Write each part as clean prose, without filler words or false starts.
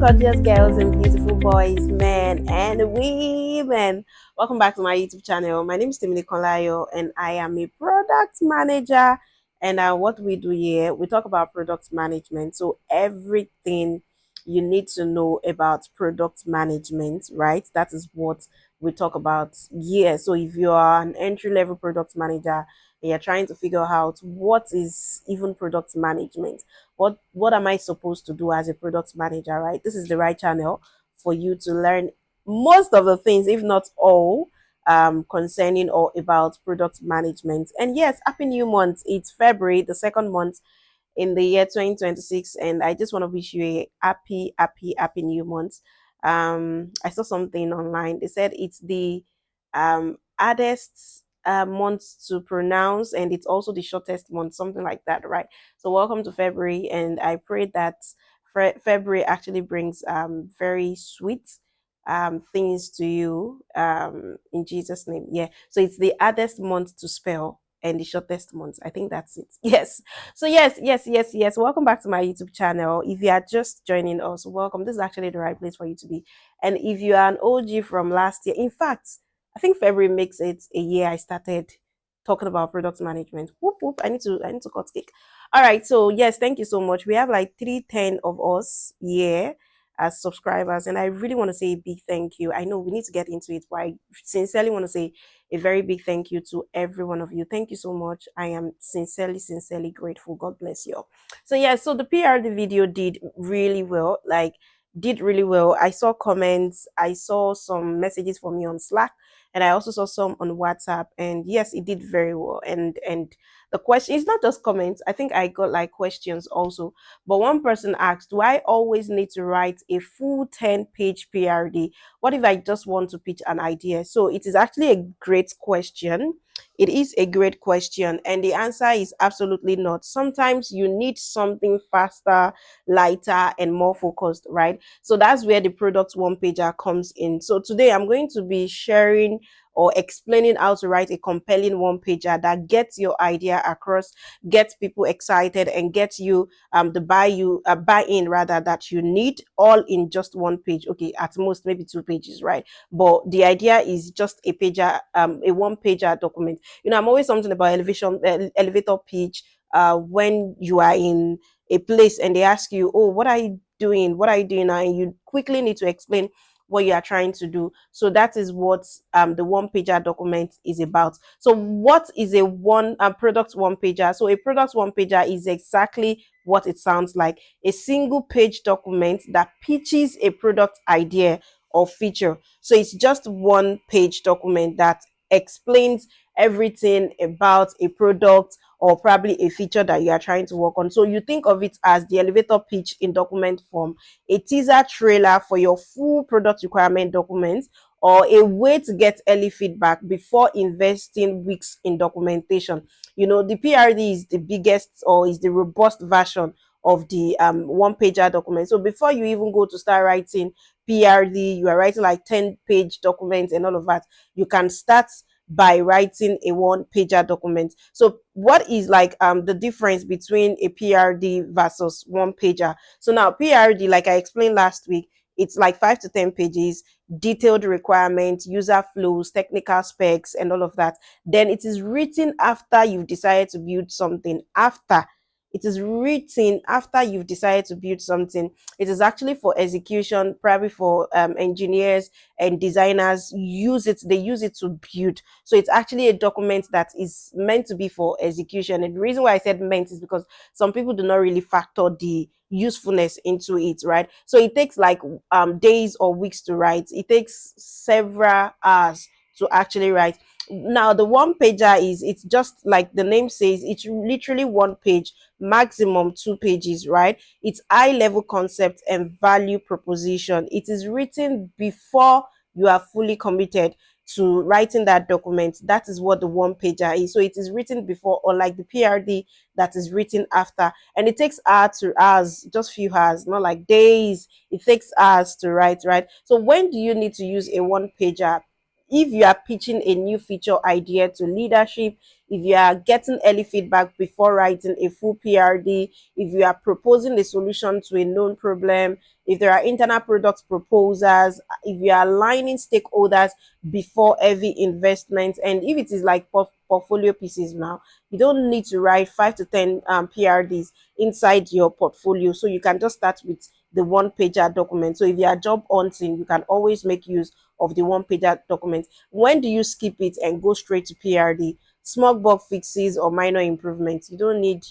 gorgeous girls and beautiful boys, men and women. Welcome back to my YouTube channel. My name is Timmy Kolayo and I am a product manager. And what we do here, we talk about product management. So everything you need to know about product management, right? That is what we talk about here. So if you are an entry-level product manager and you're trying to figure out what is even product management, what am I supposed to do as a product manager, right? This is the right channel for you to learn most of the things, if not all, concerning or about product management. And yes, happy new month. It's February, the second month in the year 2026, and I just want to wish you a happy new month. I saw something online. They said it's the hardest month to pronounce, and it's also the shortest month, something like that, right? So welcome to February, and I pray that February actually brings very sweet things to you in Jesus name. Yeah, so it's the hardest month to spell and the shortest month. I think that's it. Yes. So yes. Welcome back to my YouTube channel. If you are just joining us, welcome. This is actually the right place for you to be. And if you are an OG from last year, in fact, I think February makes it a year I started talking about product management. Whoop whoop. I need to cut cake. All right. So yes, thank you so much. We have like 310 of us here as subscribers, and I really want to say a big thank you. I know we need to get into it, but I sincerely want to say a very big thank you to every one of you. Thank you so much. I am sincerely grateful. God bless you. So yeah, so the PRD video did really well. Did really well. I saw comments, I saw some messages from me on Slack, and I also saw some on WhatsApp. And yes, it did very well. And the question is not just comments. I think I got like questions also. But one person asked, do I always need to write a full 10-page PRD? What if I just want to pitch an idea? So it is actually a great question. It is a great question, and the answer is absolutely not. Sometimes you need something faster, lighter, and more focused, right? So that's where the product one pager comes in. So today I'm going to be sharing or explaining how to write a compelling one pager that gets your idea across, gets people excited, and gets you the buy in rather that you need, all in just one page. Okay, at most maybe two pages, right? But the idea is just a pager, a one pager document. I'm always something about elevator pitch. When you are in a place and they ask you, oh, what are you doing? What are you doing now? And you quickly need to explain what you are trying to do. So that is what the one pager document is about. So what is a product one pager? So a product one pager is exactly what it sounds like: a single page document that pitches a product idea or feature. So it's just one page document that explains everything about a product or probably a feature that you are trying to work on. So you think of it as the elevator pitch in document form, a teaser trailer for your full product requirement document, or a way to get early feedback before investing weeks in documentation. The PRD is the biggest or is the robust version of the one pager document. So before you even go to start writing PRD, you are writing like 10-page documents and all of that. You can start by writing a one pager document. So what is like the difference between a PRD versus one pager? So now PRD, like I explained last week, it's like 5 to 10 pages, detailed requirements, user flows, technical specs, and all of that. Then it is written after you've decided to build something. It is written after you've decided to build something. It is actually for execution, probably for engineers and designers. They use it to build. So it's actually a document that is meant to be for execution. And the reason why I said meant is because some people do not really factor the usefulness into it, right? So it takes like days or weeks to write. It takes several hours to actually write. Now the one pager it's just like the name says, it's literally one page, maximum 2 pages, right? It's high level concept and value proposition. It is written before you are fully committed to writing that document. That is what the one pager is. So it is written before, unlike the PRD that is written after. And it takes hours, just few hours, not like days. It takes hours to write, right? So when do you need to use a one pager? if you are pitching a new feature idea to leadership, if you are getting early feedback before writing a full PRD, if you are proposing a solution to a known problem, if there are internal product proposals, if you are aligning stakeholders before heavy investment, and if it is like portfolio pieces now, you don't need to write 5 to 10 PRDs inside your portfolio. So you can just start with the one pager document. So if you are job hunting, you can always make use of the one pager document. When do you skip it and go straight to PRD? Small bug fixes or minor improvements. You don't need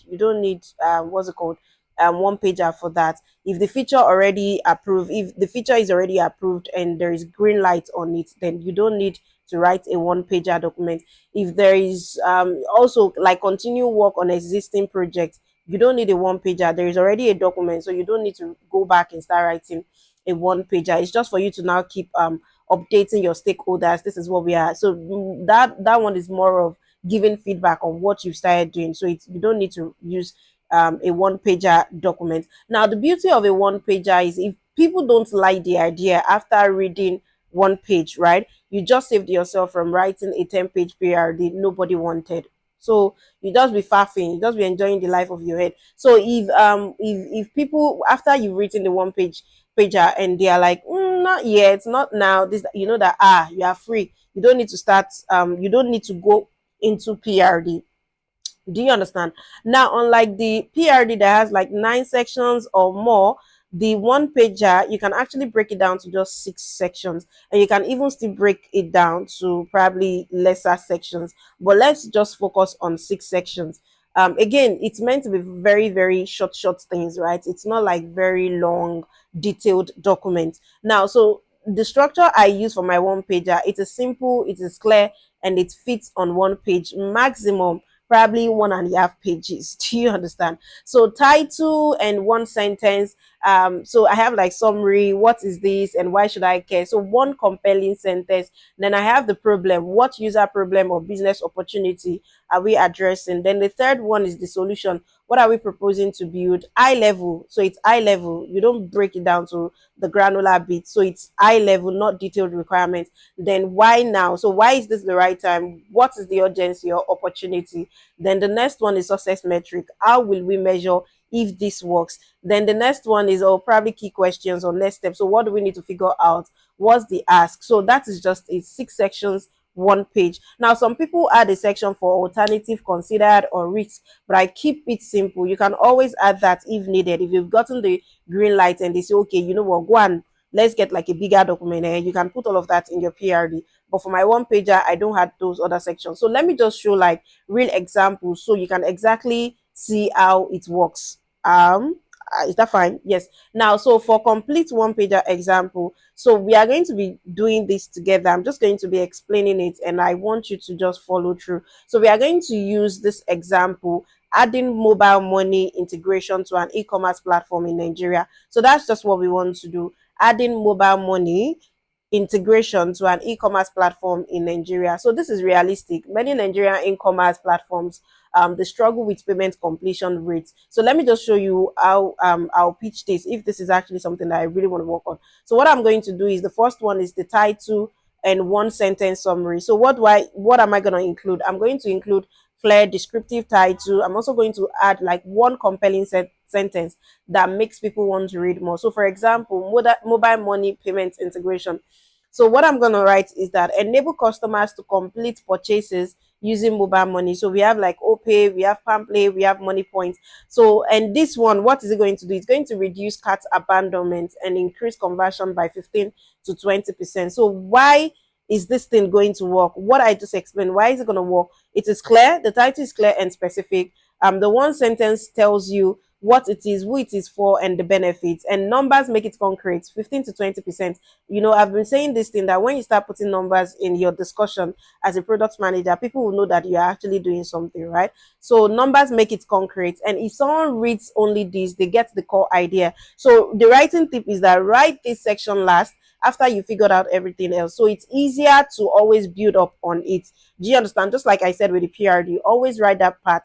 what's it called? One pager for that. If the feature already approved, if the feature is already approved and there is green light on it, then you don't need to write a one pager document. If there is also like continue work on existing projects, you don't need a one pager. There is already a document, so you don't need to go back and start writing a one pager. It's just for you to now keep updating your stakeholders. This is what we are. So that one is more of giving feedback on what you started doing. So you don't need to use a one pager document. Now, the beauty of a one pager is if people don't like the idea after reading one page, right? You just saved yourself from writing a 10-page PRD nobody wanted. So you just be faffing, you just be enjoying the life of your head. So if people after you've written the one pager and they are like, not yet, not now, this you know that you are free. You don't need to start you don't need to go into PRD. Do you understand? Now, unlike the PRD that has like 9 sections or more, the one pager you can actually break it down to just 6 sections, and you can even still break it down to probably lesser sections. But let's just focus on 6 sections. Again, it's meant to be very, very short things, right? It's not like very long, detailed documents. Now, so the structure I use for my one pager, it is simple, it is clear, and it fits on one page maximum probably 1.5 pages. Do you understand? So title and one sentence. So I have like summary, what is this and why should I care? So one compelling sentence. Then I have the problem, what user problem or business opportunity are we addressing? Then the third one is the solution. What are we proposing to build? High level. So it's high level. You don't break it down to the granular bit. So it's high level, not detailed requirements. Then why now? So why is this the right time? What is the urgency or opportunity? Then the next one is success metric. How will we measure if this works? Then the next one is probably key questions or next steps. So what do we need to figure out? What's the ask? So that is just it. 6 sections, one page. Now, some people add a section for alternative, considered, or risk, but I keep it simple. You can always add that if needed. If you've gotten the green light and they say, okay, you know what, go on, let's get like a bigger document, and you can put all of that in your PRD. But for my one pager, I don't have those other sections. So let me just show like real examples so you can exactly see how it works. Is that fine? Yes. Now, so for complete one pager example, so we are going to be doing this together. I'm just going to be explaining it, and I want you to just follow through. So we are going to use this example, adding mobile money integration to an e-commerce platform in Nigeria. So that's just what we want to do, adding mobile money integration to an e-commerce platform in Nigeria. So this is realistic. Many Nigerian e-commerce platforms they struggle with payment completion rates. So let me just show you how I'll pitch this if this is actually something that I really want to work on. So what I'm going to do is the first one is the title and one sentence summary. So what am I going to include? I'm going to include clear descriptive title. I'm also going to add like one compelling sentence that makes people want to read more. So for example, mobile money payment integration. So what I'm going to write is that enable customers to complete purchases using mobile money. So we have like OPay, we have Pamplay, we have Money Points. So, and this one, what is it going to do? It's going to reduce cart abandonment and increase conversion by 15 to 20%. So why is this thing going to work? What I just explained, why is it going to work? It is clear, the title is clear and specific. The one sentence tells you what it is, who it is for, and the benefits. And numbers make it concrete, 15 to 20%. You know, I've been saying this thing that when you start putting numbers in your discussion as a product manager, people will know that you are actually doing something, right? So numbers make it concrete. And if someone reads only this, they get the core idea. So the writing tip is that write this section last after you figured out everything else. So it's easier to always build up on it. Do you understand? Just like I said with the PRD, always write that part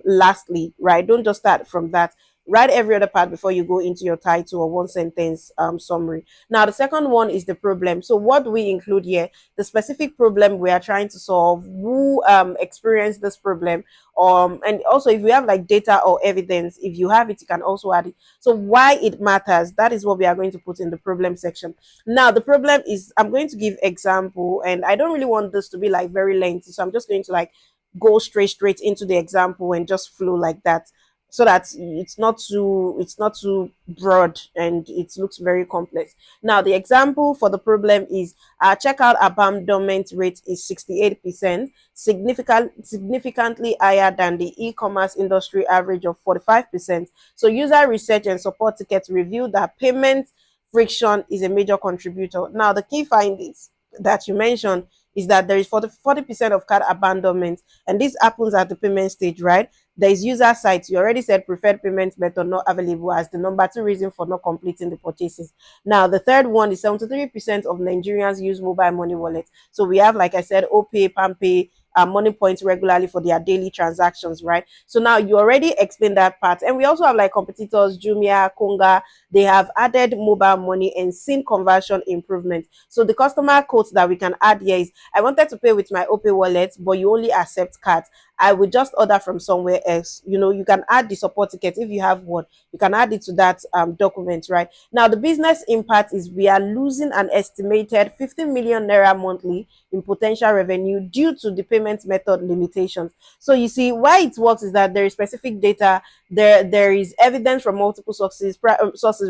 lastly, right? Don't just start from that. Write every other part before you go into your title or one sentence summary. Now, the second one is the problem. So, what do we include here? The specific problem we are trying to solve, who experienced this problem, and also if we have like data or evidence, if you have it, you can also add it. So, why it matters, that is what we are going to put in the problem section. Now, the problem is I'm going to give example, and I don't really want this to be like very lengthy, so I'm just going to like go straight into the example and just flow like that, so that it's not too broad and it looks very complex. Now, the example for the problem is our checkout abandonment rate is 68%, significantly higher than the e-commerce industry average of 45%. So user research and support tickets reveal that payment friction is a major contributor. Now, the key findings that you mentioned is that there is 40% of cart abandonment, and this happens at the payment stage, right? There is user side. You already said preferred payment method not available as the number two reason for not completing the purchases. Now, the third one is 73% of Nigerians use mobile money wallet. So we have, like I said, OPay, PAMPay, money points regularly for their daily transactions, right? So now you already explained that part. And we also have like competitors, Jumia, Konga, they have added mobile money and seen conversion improvement. So the customer quotes that we can add here is, I wanted to pay with my OPay wallet, but you only accept cards. I would just order from somewhere else. You can add the support ticket if you have one. You can add it to that document, right? Now, the business impact is we are losing an estimated 15 million naira monthly in potential revenue due to the payment method limitations. So you see, why it works is that there is specific data, there is evidence from multiple sources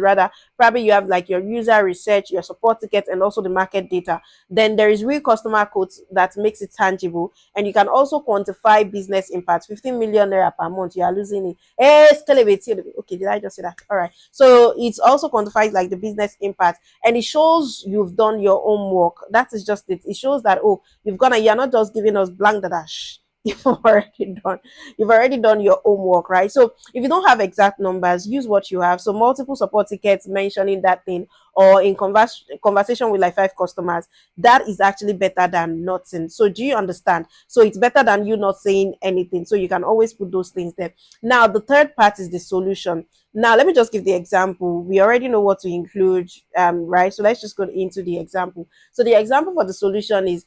rather. Probably you have like your user research, your support ticket, and also the market data. Then there is real customer quotes that makes it tangible, and you can also quantify business impact. 15 million naira per month, you are losing it. Okay, did I just say that? All right. So it also quantifies like the business impact, and it shows you've done your own work. That is just it. It shows that, oh, you're not just giving us blank data. You've already done your homework, right? So if you don't have exact numbers, use what you have. So multiple support tickets mentioning that thing, or in conversation with like five customers, that is actually better than nothing. So do you understand? So it's better than you not saying anything. So you can always put those things there. Now, the third part is the solution. Now, let me just give the example. We already know what to include, right? So let's just go into the example. So the example for the solution is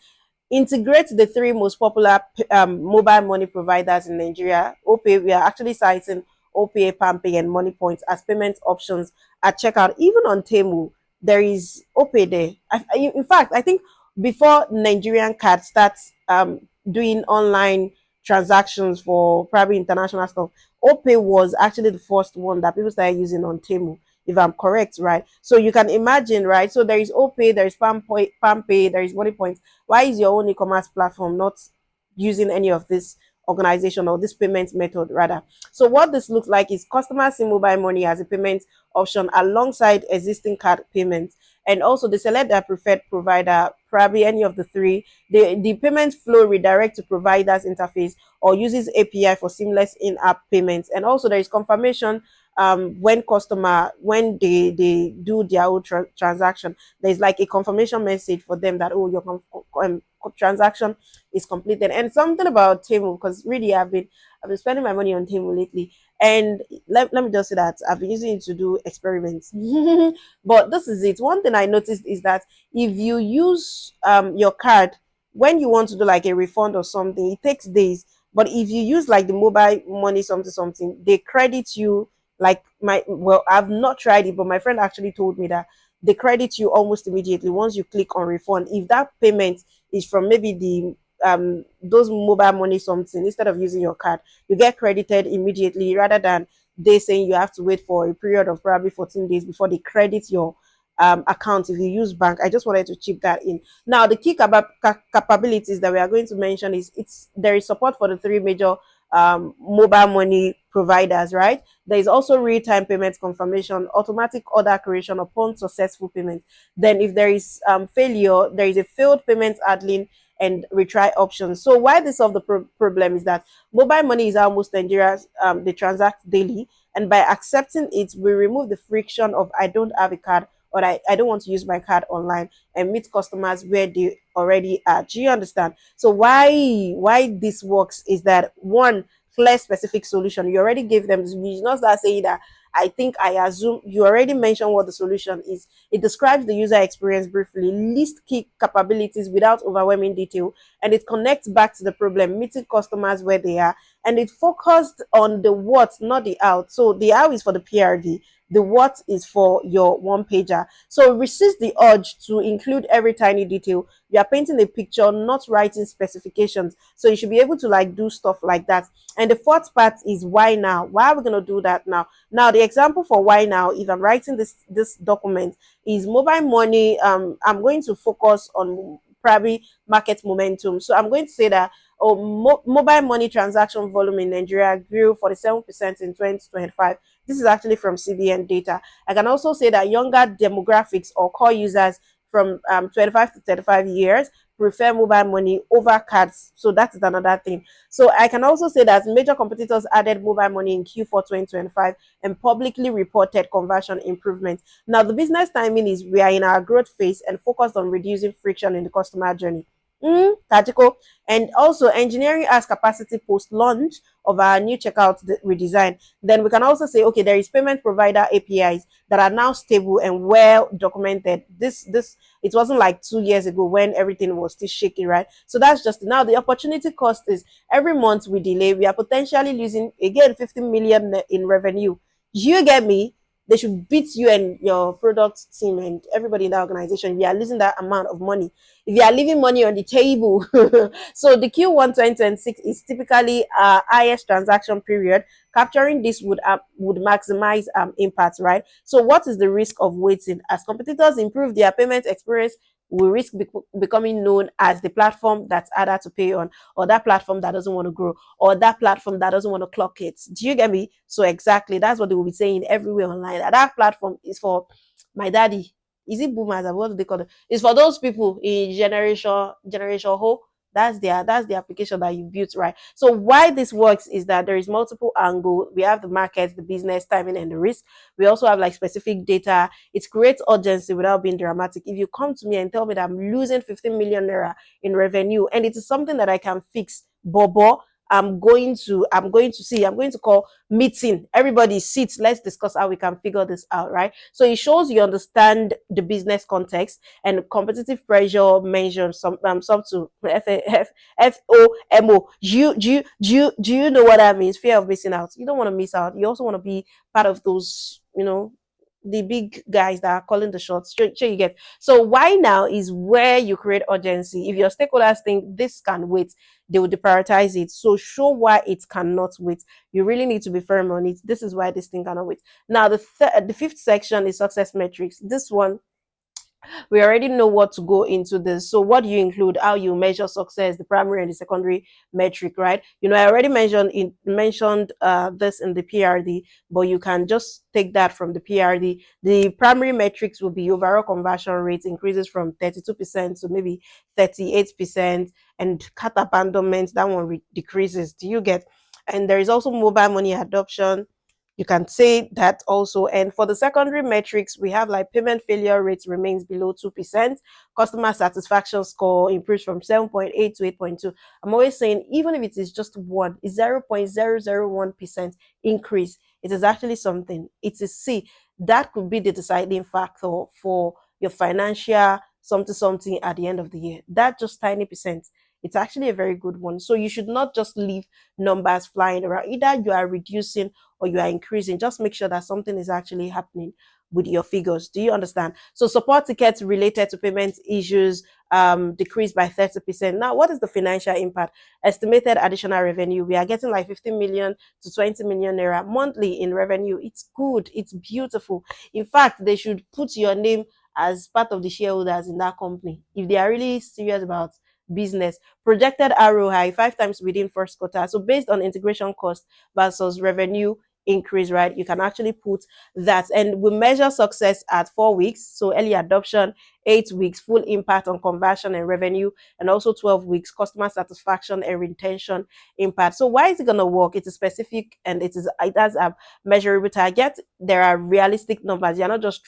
integrate the three most popular mobile money providers in Nigeria. OPay, we are actually citing OPay, PAMPay, and Money Points as payment options at checkout. Even on Temu, there is OPay there. In fact, I think before Nigerian card starts doing online transactions for probably international stuff, OPay was actually the first one that people started using on Temu, if I'm correct, right? So you can imagine, right? So there is OPay, there is PAMPay, there is Money Points. Why is your own e-commerce platform not using any of this organization or this payment method rather? So what this looks like is customers see mobile money as a payment option alongside existing card payments, and also they select their preferred provider, probably any of the three. The payment flow redirect to provider's interface or uses API for seamless in-app payments. And also there is confirmation when they do their own transaction, there's like a confirmation message for them that, oh, your transaction is completed. And something about Temu, because really I've been spending my money on Temu lately, and let me just say that I've been using it to do experiments. But this is it. One thing I noticed is that if you use your card when you want to do like a refund or something, it takes days. But if you use like the mobile money something, they credit you like I've not tried it, but my friend actually told me that they credit you almost immediately once you click on refund. If that payment is from maybe the those mobile money something, instead of using your card, you get credited immediately rather than they saying you have to wait for a period of probably 14 days before they credit your account if you use bank. I just wanted to chip that in. Now, the key capabilities that we are going to mention is there is support for the three major mobile money providers, right? There is also real-time payment confirmation, automatic order creation upon successful payment. Then if there is failure, there is a failed payment handling and retry options. So why this solve the problem is that mobile money is almost Nigeria's, they transact daily, and by accepting it, we remove the friction of I don't have a card, or I don't want to use my card online, and meet customers where they already are. Do you understand? So why this works is that, one, clear, specific solution. You already gave them. You did not start saying that I think, I assume. You already mentioned what the solution is. It describes the user experience briefly, list key capabilities without overwhelming detail, and it connects back to the problem, meeting customers where they are. And it focused on the what, not the out. So the how is for the PRD, the what is for your one pager. So resist the urge to include every tiny detail. You are painting a picture, not writing specifications. So you should be able to like do stuff like that. And the fourth part is why now. Why are we going to do that now? Now the example for why now, if I'm writing this document, is mobile money. I'm going to focus on probably market momentum. So I'm going to say that, oh, mobile money transaction volume in Nigeria grew 47% in 2025. This is actually from CBN data. I can also say that younger demographics or core users from 25 to 35 years prefer mobile money over cards. So that is another thing. So I can also say that major competitors added mobile money in Q4 2025 and publicly reported conversion improvement. Now, the business timing is we are in our growth phase and focused on reducing friction in the customer journey. Tactical. And also engineering as capacity post launch of our new checkout redesign. Then we can also say, okay, there is payment provider APIs that are now stable and well documented. This it wasn't like 2 years ago when everything was still shaky, right? So that's just now the opportunity cost is every month we delay, we are potentially losing again 15 million in revenue. You get me? They should beat you and your product team and everybody in that organization. We are losing that amount of money. If you are leaving money on the table, so the Q1 2026 is typically our highest transaction period. Capturing this would maximize impact, right? So what is the risk of waiting? As competitors improve their payment experience, we risk becoming known as the platform that's harder to pay on, or that platform that doesn't want to grow, or that platform that doesn't want to clock it. Do you get me? So exactly, that's what they will be saying everywhere online. That platform is for my daddy. Is it boomers? What do they call it? It's for those people in generation whole. That's the application that you built, right? So why this works is that there is multiple angle. We have the market, the business, timing, and the risk. We also have like specific data. It creates urgency without being dramatic. If you come to me and tell me that I'm losing 15 million naira in revenue and it is something that I can fix, bobo, I'm going to call meeting. Everybody sits, let's discuss how we can figure this out, right? So it shows you understand the business context and competitive pressure measures some to FOMO. Do you know what that means? Fear of missing out. You don't want to miss out. You also want to be part of those, the big guys that are calling the shots. Sure, you get. So why now is where you create urgency. If your stakeholders think this can wait, they will deprioritize it. So show why it cannot wait. You really need to be firm on it. This is why this thing cannot wait. Now the fifth section is success metrics. This one we already know what to go into this. So what do you include? How you measure success, the primary and the secondary metric, right? I already mentioned this in the PRD, but you can just take that from the PRD. The primary metrics will be overall conversion rate increases from 32% to maybe 38%, and cart abandonment, that one decreases. Do you get? And there is also mobile money adoption, you can say that also. And for the secondary metrics, we have like payment failure rate remains below 2%. Customer satisfaction score improves from 7.8 to 8.2. I'm always saying, even if it is just one, it's 0.001% increase. It is actually something. It is, see, that could be the deciding factor for your financial something at the end of the year. That just tiny percent. It's actually a very good one. So you should not just leave numbers flying around. Either you are reducing or you are increasing. Just make sure that something is actually happening with your figures. Do you understand? So support tickets related to payment issues decreased by 30%. Now, what is the financial impact? Estimated additional revenue. We are getting like 15 million to 20 million naira monthly in revenue. It's good. It's beautiful. In fact, they should put your name as part of the shareholders in that company if they are really serious about business. Projected ROI 5 times within first quarter. So based on integration cost versus revenue increase, right? You can actually put that. And we measure success at 4 weeks. So early adoption, 8 weeks, full impact on conversion and revenue, and also 12 weeks, customer satisfaction and retention impact. So why is it gonna work? It is specific and it has a measurable target. There are realistic numbers. You're not just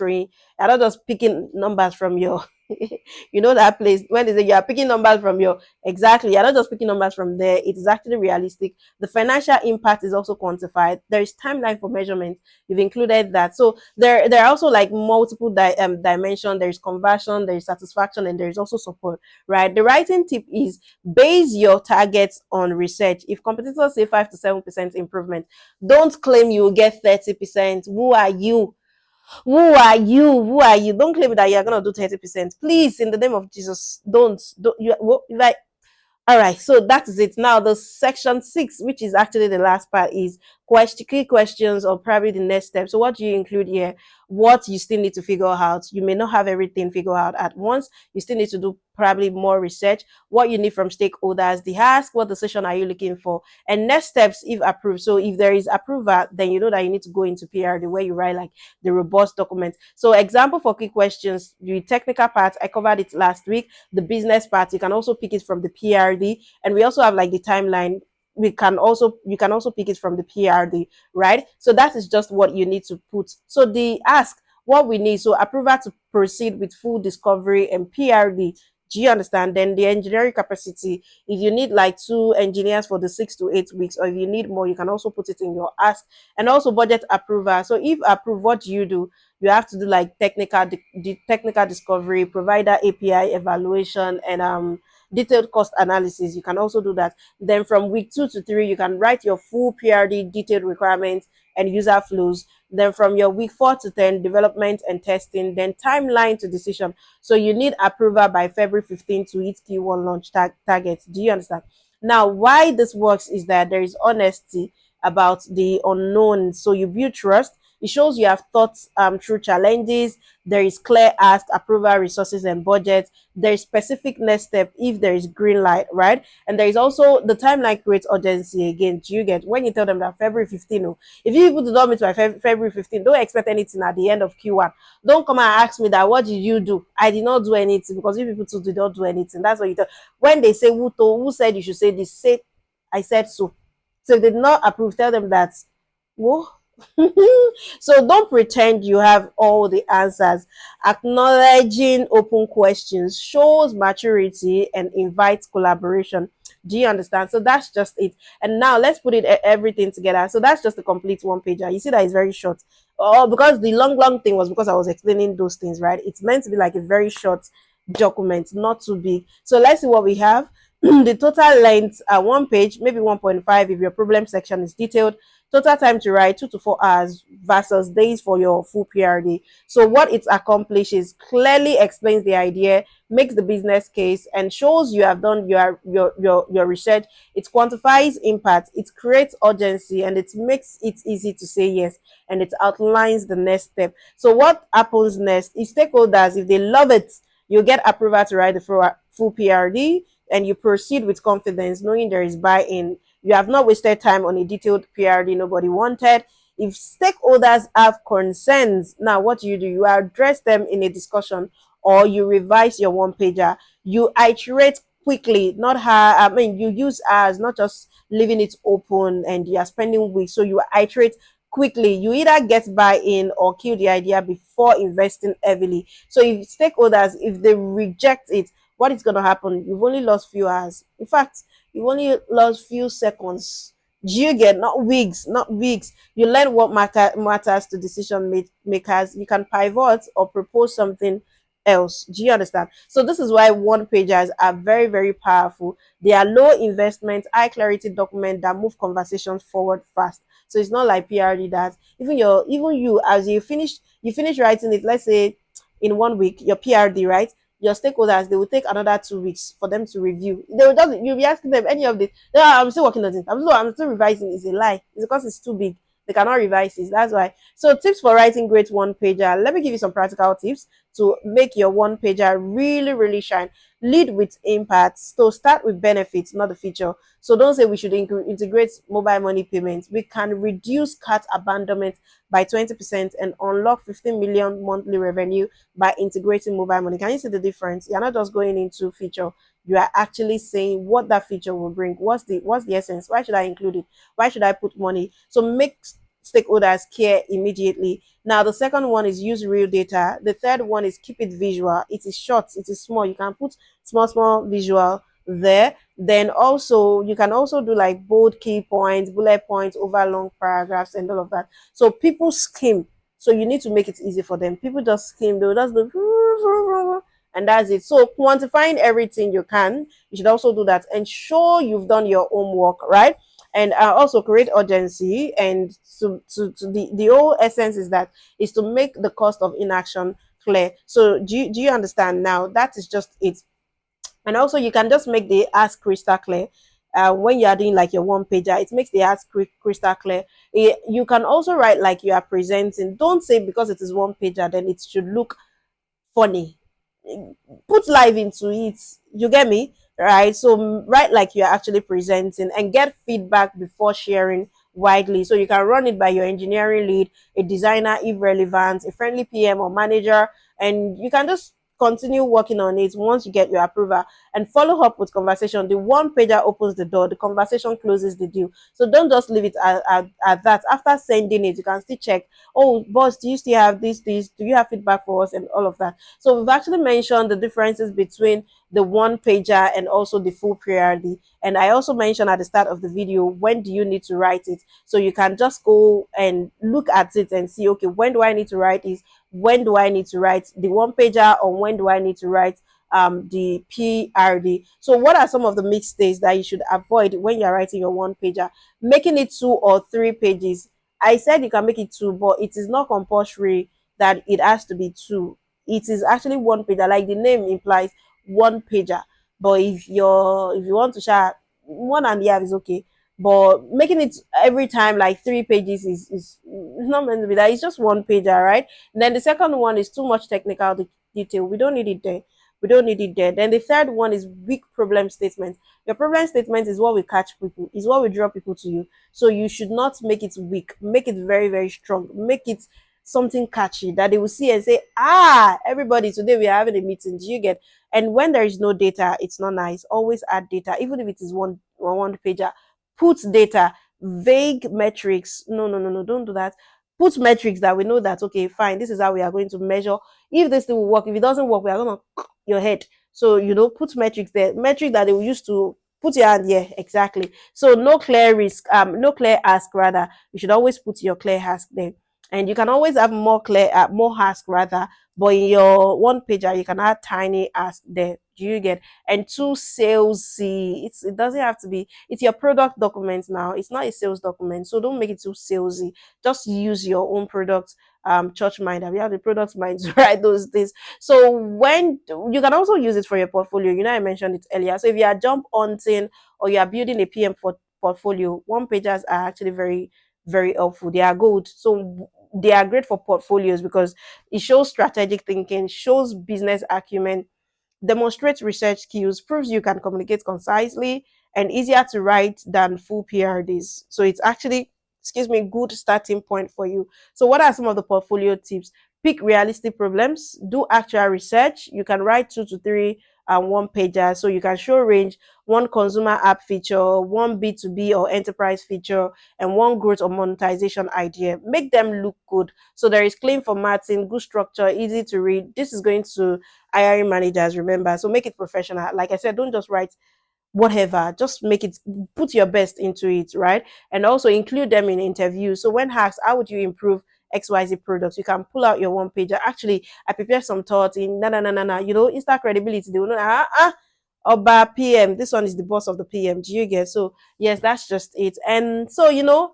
picking numbers from your You know that place when they say you are picking numbers from your, exactly, you're not just picking numbers from there, it is actually realistic. The financial impact is also quantified. There is timeline for measurement. You've included that. So there are also like multiple dimension. There is conversion, there is satisfaction, and there is also support, right? The writing tip is base your targets on research. If competitors say 5 to 7% improvement, don't claim you will get 30%. Who are you? Who are you? Who are you? Don't claim that you're gonna do 30%. Please, in the name of Jesus, don't you like, all right, so that is it. Now, the section 6, which is actually the last part, is key questions or probably the next step. So, what do you include here? What you still need to figure out. You may not have everything figured out at once. You still need to do probably more research. What you need from stakeholders, the ask, what decision are you looking for, and next steps if approved. So, if there is approval, then you know that you need to go into PR, the way you write like the robust document. So, example for key questions, the technical part, I covered it last week. The business part, you can also pick it from the PRD, and we also have like the timeline. You can also pick it from the PRD, right? So that is just what you need to put. So the ask, what we need, so approval to proceed with full discovery and PRD. Do you understand? Then the engineering capacity, if you need like 2 engineers for the 6 to 8 weeks, or if you need more, you can also put it in your ask. And also budget approval. So if approved, what do? You have to do like technical discovery, provider API evaluation, and detailed cost analysis. You can also do that. Then from week 2 to 3, you can write your full PRD detailed requirements and user flows. Then from your week 4 to 10, development and testing. Then timeline to decision. So you need approval by February 15th to hit Q1 launch targets. Do you understand? Now, why this works is that there is honesty about the unknown. So you build trust. It shows you have thought through challenges. There is clear ask, approval, resources, and budget. There is specific next step if there is green light, right? And there is also the timeline creates urgency again. Do you get when you tell them that February 15th? Oh, if you people do not meet by February 15th, don't expect anything at the end of Q1. Don't come and ask me that what did you do? I did not do anything, because you people too did not do anything. That's what you tell. When they say who said you should say this, say I said so. So if they did not approve, tell them that. Whoa. So don't pretend you have all the answers. Acknowledging open questions shows maturity and invites collaboration. Do you understand? So that's just it. And now let's put it everything together. So that's just a complete one pager. You see that it's very short. Oh, because the long thing was because I was explaining those things, right? It's meant to be like a very short document, not too big. So let's see what we have. The total length, one page, maybe 1.5 if your problem section is detailed. Total time to write 2 to 4 hours versus days for your full PRD. So what it accomplishes clearly explains the idea, makes the business case, and shows you have done your research. It quantifies impact, it creates urgency, and it makes it easy to say yes, and it outlines the next step. So what happens next is stakeholders, if they love it, you get approval to write the full PRD, and you proceed with confidence, knowing there is buy-in. You have not wasted time on a detailed PRD nobody wanted. If stakeholders have concerns, now what do? You address them in a discussion, or you revise your one pager. You iterate quickly, not her. I mean, you use as not just leaving it open and you are spending weeks. So you iterate quickly. You either get buy-in or kill the idea before investing heavily. So if stakeholders, if they reject it, what is going to happen? You've only lost few hours. In fact, you've only lost few seconds. Do you get? Not weeks, not weeks. You learn what matters to decision makers. You can pivot or propose something else. Do you understand? So this is why one pagers are very, very powerful. They are low investment, high clarity document that move conversations forward fast. So it's not like PRD that even you as you finish writing it, let's say in 1 week, your PRD, right? Your stakeholders, they will take another 2 weeks for them to review. They will just you'll be asking them any of this. No, I'm still working on it. I'm still revising. It's a lie. It's because it's too big. They cannot revise it. That's why. So tips for writing great one pager. Let me give you some practical tips to make your one pager really, really shine. Lead with impact. So start with benefits, not the feature. So don't say we should integrate mobile money payments. We can reduce cart abandonment by 20% and unlock 15 million monthly revenue by integrating mobile money. Can you see the difference? You're not just going into feature. You are actually saying what that feature will bring. What's the essence? Why should I include it? Why should I put money? So make stakeholders care immediately. Now, the second one is use real data. The third one is keep it visual. It is short, it is small. You can put small visual there. Then also, you can also do like bold key points, bullet points over long paragraphs, and all of that. So people skim. So you need to make it easy for them. People just skim, they'll just do, and that's it. So quantifying everything you can, you should also do that. Ensure you've done your homework, right? And also create urgency. And to the whole essence is that is to make the cost of inaction clear. So do you understand now? That is just it. And also you can just make the ask crystal clear. When you are doing like your one pager, it makes the ask crystal clear. You can also write like you are presenting. Don't say because it is one pager then it should look funny. Put life into it. You get me? Right? So write like you're actually presenting and get feedback before sharing widely. So you can run it by your engineering lead, a designer if relevant, a friendly PM or manager, and you can just continue working on it once you get your approval and follow up with conversation. The one pager opens the door, the conversation closes the deal. So don't just leave it at that. After sending it, you can still check, oh boss, do you still have this, do you have feedback for us, and all of that. So we've actually mentioned the differences between the one pager and also the full PRD. And I also mentioned at the start of the video, when do you need to write it? So you can just go and look at it and see, okay, when do I need to write this? When do I need to write the one pager, or when do I need to write the PRD? So what are some of the mistakes that you should avoid when you're writing your one pager? Making it 2 or 3 pages. I said you can make it 2, but it is not compulsory that it has to be 2. It is actually one pager, like the name implies, one pager. But if you want to share 1.5 is okay. But making it every time like 3 pages is not meant to be that. It's just one pager, right? And then the second one is too much technical detail. We don't need it there. We don't need it there. Then the third one is weak problem statement. Your problem statement is what will catch people, is what will draw people to you. So you should not make it weak. Make it very strong. Make it something catchy that they will see and say, ah, everybody, today we are having a meeting. Do you get? And when there is no data, it's not nice. Always add data, even if it is one pager. Put data, vague metrics. No, don't do that. Put metrics that we know that, okay, fine, this is how we are going to measure if this thing will work. If it doesn't work, we are going to your head. So, put metrics there, metric that they will use to put your hand. Yeah, exactly. So no clear risk, no clear ask rather. You should always put your clear ask there. And you can always have more clear, more ask rather, but in your one pager you can add tiny ask there. Do you get? And too salesy. It doesn't have to be. It's your product document now. It's not a sales document, so don't make it too salesy. Just use your own product church mind. We have the product mind to write those things. So when you can also use it for your portfolio. I mentioned it earlier. So if you are job hunting or you are building a PM for portfolio, one pagers are actually very helpful. They are good. So they are great for portfolios because it shows strategic thinking, shows business acumen, demonstrates research skills, proves you can communicate concisely, and easier to write than full PRDs. So it's actually, excuse me, good starting point for you. So what are some of the portfolio tips? Pick realistic problems, do actual research. You can write 2 to 3 and one pager. So you can show range, one consumer app feature, one B2B or enterprise feature, and one growth or monetization idea. Make them look good. So there is clean formatting, good structure, easy to read. This is going to hiring managers, remember. So make it professional. Like I said, don't just write whatever, just make it, put your best into it, right? And also include them in interviews. So when asked, how would you improve XYZ products, you can pull out your one pager. Actually, I prepared some thoughts in na, instant credibility. They will know, Oba PM, this one is the boss of the PM. Do you get? So yes, that's just it. And so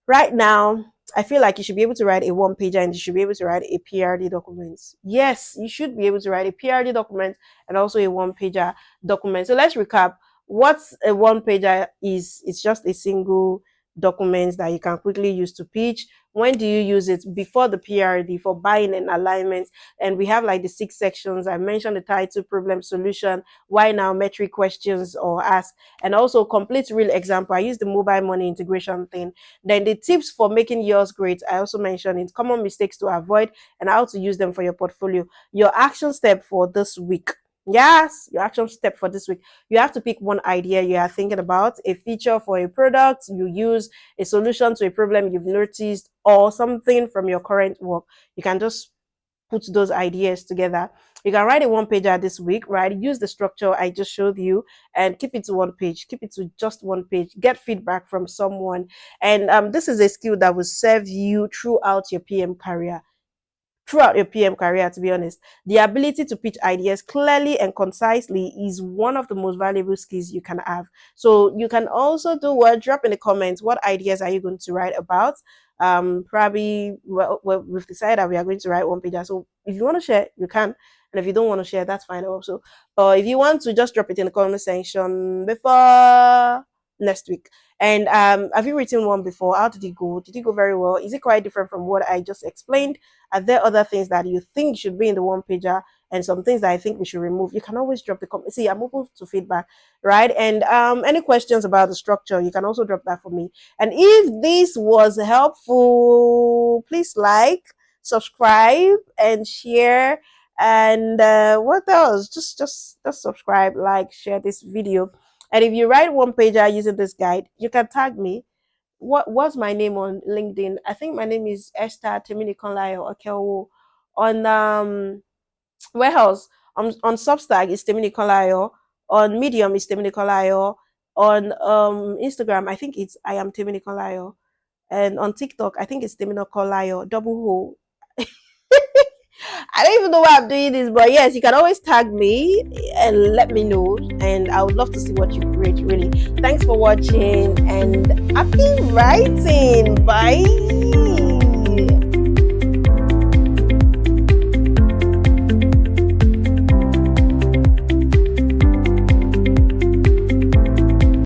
right now, I feel like you should be able to write a one pager and you should be able to write a PRD document. Yes, you should be able to write a PRD document and also a one pager document. So let's recap. What a one pager is, it's just a single document that you can quickly use to pitch. When do you use it? Before the PRD, for buying and alignment. And we have like the 6 sections. I mentioned the title, problem, solution, why now, metric, questions or ask, and also complete real example. I use the mobile money integration thing. Then the tips for making yours great, I also mentioned it, common mistakes to avoid and how to use them for your portfolio. Your action step for this week. Yes, your action step for this week. You have to pick one idea you are thinking about, a feature for a product you use, a solution to a problem you've noticed, or something from your current work. You can just put those ideas together. You can write a one pager this week, right? Use the structure I just showed you and keep it to one page. Keep it to just one page. Get feedback from someone. And this is a skill that will serve you throughout your PM career, to be honest. The ability to pitch ideas clearly and concisely is one of the most valuable skills you can have. So you can also do what? Drop in the comments, what ideas are you going to write about? Probably, well, we've decided that we are going to write one page. So if you want to share, you can. And if you don't want to share, that's fine also. But if you want to, just drop it in the comment section before next week. And have you written one before? How did it go? Did it go very well? Is it quite different from what I just explained? Are there other things that you think should be in the one pager and some things that I think we should remove? You can always drop the comment. See, I'm open to feedback, right? And any questions about the structure, you can also drop that for me. And if this was helpful, please like, subscribe, and share. And what else? Just subscribe, like, share this video. And if you write one pager using this guide, you can tag me. What's my name on LinkedIn? I think my name is Esther Temini Konlayo Okelwo. On Warehouse, on Substack is Temini Konlayo. On Medium is Temini Konlayo. On Instagram, I think it's I am Temini Konlayo. And on TikTok, I think it's Temini Konlayo. Double hole. I don't even know why I'm doing this, but yes, you can always tag me and let me know. And I would love to see what you create, really. Thanks for watching and happy writing. Bye.